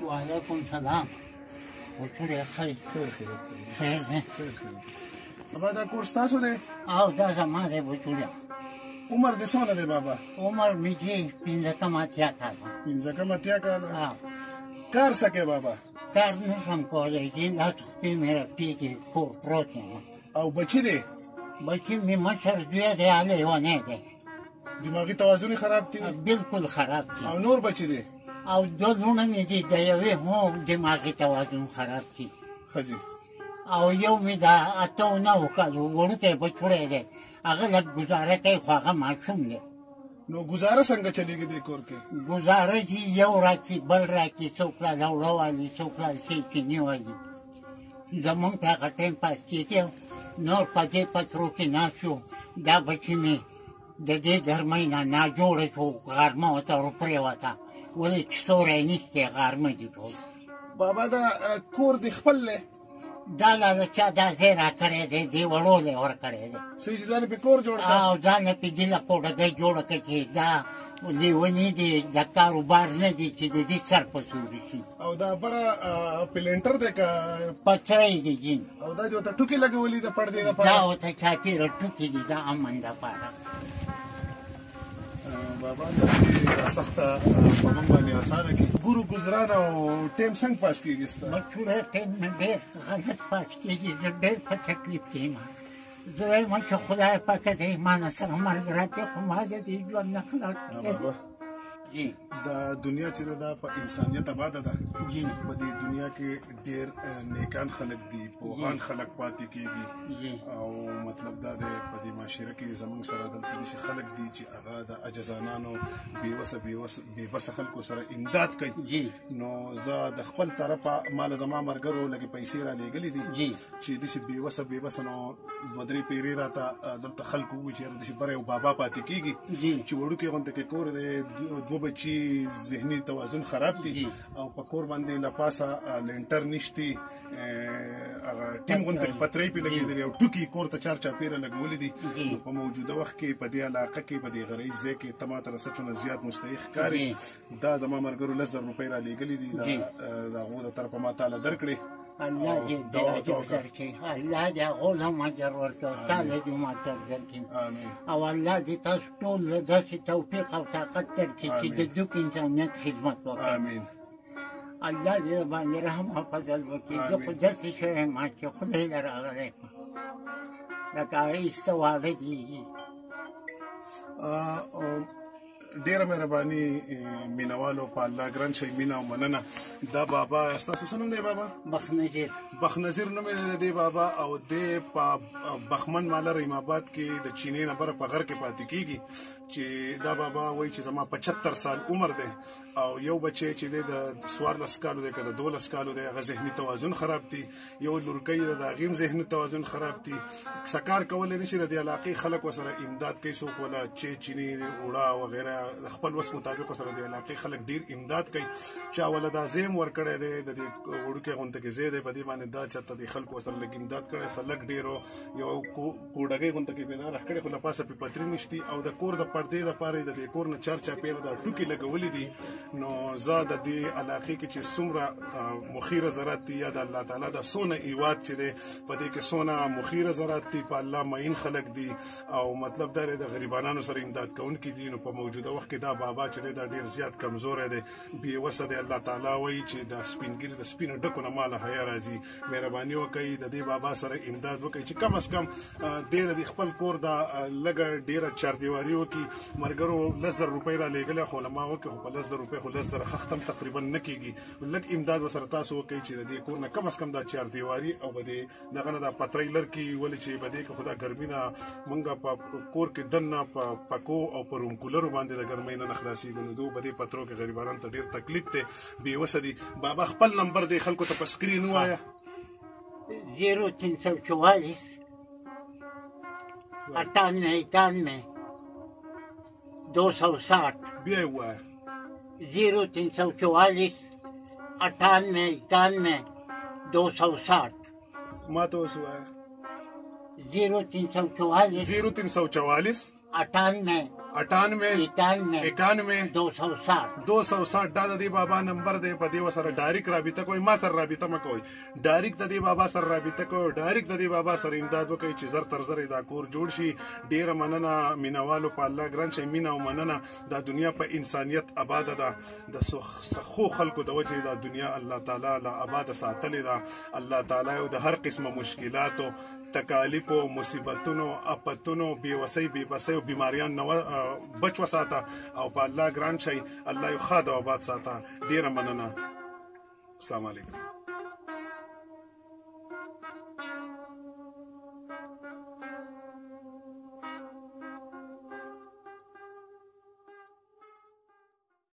وعلیکم سلام. وچړې خیر خیر دی. بابا دا کور ستاسو دی؟ او دا زما دی وچړیا. عمر دې څونه دی بابا؟ عمر مې چې 15 اتیا کاله. 15 اتیا کاله؟ کار څه کوې بابا؟ کار نه شم کولی چې دا تخپې مې رپې کې کور پروت یم. او بچي دی؟ بچي مې مشر زوی دی، هله لیونی دی. دماغي توازن یې خراب دی؟ بلکل خراب دی. او نور بچي دی؟ او دو لوڼه مې دي، د یوې هم دماغي توازن خراب دي. ښه جي. او یو مې د 8 کالو وړوکی بچوړی دی، هغه لږ ګزاره کوي خو هغه ماشوم دی. نو ګزاره څنګه چلېږي دې کور کې؟ ګزاره چې یو راکړي بل راکړي، څوک را لوړه والي، څوک را چیني والي. زمونږ ته هغه ټایم پاس کېږي. نور په دې پترو کې ناست شو. دا بچي مې د دې ګرمۍ نه ناجوړه شو، غرمه ورته ورپرېوته. ولې چې سوری نشتی، غرمه دي ټول. بابا دا کور دې خپل دی؟ دا لا چا دا ځای راکړی دی، دې وړو دی ورکړی دی. څه چې ځان پې کور جوړ کړه؟ او ځان یې پې دله کوډګۍ جوړه کړه چې دا لیوني دي، د کاروبار نه دي چې د دې سر په سوري شي. او دا بره پلینټر دی که پتری دی جین؟ او دا دې ورته ټوکې لګولي د پردې دپاره؟ دا ورته چاپېره ټوکې دي، د امن دپاره. بابا دا سخته په موږ باندې اسانه کړي. ګورو ګزران او ټایم څنګه پاس کېږي ستا؟ بچوړی ټایم مې ډېر غلط پاس کېږي، زه ډېر په تکلیف کې یم. زه وایم چې خدای پاکه دې ما نه سره مرګ راکړي، خو ما د دې ژوند نه خلاص کړي. دا دنیا چې ده دا په انسانیت آباده ده. په دې دنیا کې ډېر نیکان خلک دي، پوهان خلک پاتې کېږي. او مطلب دا دی په دې معاشره کې زموږ سره دلته داسې خلک دي چې هغه د عجزانانو بېوسه خلکو سره امداد کوي. نو زه د خپل طرفه ماله زما ملګرو لږې پیسې رالېږلي دي چې داسې بېوسه نو 2-3 پیرې راته دلته خلکو ووایي چې یاره داسې بره یو بابا پاتې کېږي چې وړوکی غونته کې کور دی، 2 بچي، ذهني توازن خراب دي او په کور باندې له پاسه لینټر نشتی، هغه ټیم غونته پترۍ پې لګېدلې او ټوکي کور ته چارچاپېره لګولي دي. نو په موجوده وخت کې په دې علاقه کې په دې غریز ځای کې ته ماته له سچونه زیات مستحق ښکاري. دا زما ملګرو 10,000 روپۍ رالېږلي دي، د هغو د طرفه ما تاله درکړې. الله دې اجر درکړي، الله دې هغو له هم اجر ورکړي، تا له دې هم اجر درکړي. او الله دې تاسو ټول له داسې توفیق او طاقت درکړي چې د دوک انسانیت خدمت وکړي. امین. الله دې باندې رحم او فضل وکړي. زه خو داسې شوی یم چې خدای له راغلی یم، لکه هغه ایسته واړه دي. ډېره مهرباني مینوالو، په الله ګران شئ، مینه او مننه. دا بابا ستاسو څه نوم دی بابا؟ بخنظیر. بخنظیر نوم یې دی بابا، او دی په بخمن ماله رحیم آباد کې د چینې نه بره په غر کې پاتې کېږي. چې دا بابا وایي چې زما 75 سال عمر دی او یو بچی چې دی د 14 کالو دی که د 12 کالو دی، هغه ذهني توازن خراب دي. یو لورکۍ ده، د هغې هم ذهني توازن خراب دي، څه کار کولی نه شي. د دې علاقې خلک ورسره امداد کوي، څوک وله چیني اوړه وغیره د خپل وس مطابق ورسره د علاقې خلک ډېر امداد کوي. چا وله دا ځای هم ورکړی دی، د دې وړوکې غونته کې ځای دی، په دې باندې دا چاته د خلکو ورسره لږ امداد کړی، څه لږ ډېرو یو کوډګۍ غونته کې پیدا راښکړې، خو له پاسه پې پتري نشتي. او د کور د پردې دپاره د دې کور نه چارچاپېره دا ټوکې لګولي دي. نو زه د دې علاقې کې چې څومره مخیره زراعت دي، یا د الله تعالی د څونه ایواد چې دی په دې کې څونه مخیره زراعت دي، په الله معین خلک دي، او مطلب دا دی د غریبانانو سره امداد کوونکي دي. نو په موجوده وخت کې دا بابا چې دی دا ډېر زیات کمزوری دی، بېوسه دی. الله تعالی وایي چې د سپینګیري د سپینو ډکو نه ماله حیا راځي. مهرباني وکړئ د دې بابا سره امداد وکړئ چې کم از کم دی د خپل کور د لږه ډېره چاردیواري وکړي. ملګرو 10,000 روپۍ رالېږلې، خو له ما وکړي، خو په 10,000 روپۍ خو 10,000 خښتم تقریبا نه کېږي. لږ امداد ورسره تاسو وکړئ چې د دې کور نه کم از کم دا چاردیواري او به دې دغه نه دا پترۍ لر کړي. ولې چې به دې که خو دا ګرمي ده، مونږ په کور کې دننه په پکو او په روم کولرو باندې د د ګرمۍ نه خلاصېږو نو دو په دې پترو کې غریبانو ته ډېر تکلیف دی بېوسه دي بابا خپل نمبر دی خلکو ته په سکرین ووایه 0344 98 260 بیا یې ووایه 0344 98 260 ما ته اوس ووایه 0344 0344 98 91 260 260 دا د دې بابا نمبر دی په دې ورسره ډایرکټ رابطه کوئ ما سره رابطه مه کوئ ډایرکټ د دې بابا سره رابطه کوئ ډایرکټ د دې بابا سره امداد وکړئ چې زر تر زر دا کور جوړ شي ډېره مننه مینهوالو په الله ګران شئ مینه او مننه دا دنیا په انسانیت آباده ده د سخو خلکو د وجې دا دنیا الله تعالی له آباده ساتلې ده الله تعالی یو د هر قسمه مشکلاتو تکالیفو مصیبتونو اپتونو بېوسۍ بېبسۍ او بیماریان نه بچ وساته او په الله ګران شئ الله یو ښاد او آباد ساته ډېره مننه السلام علیکم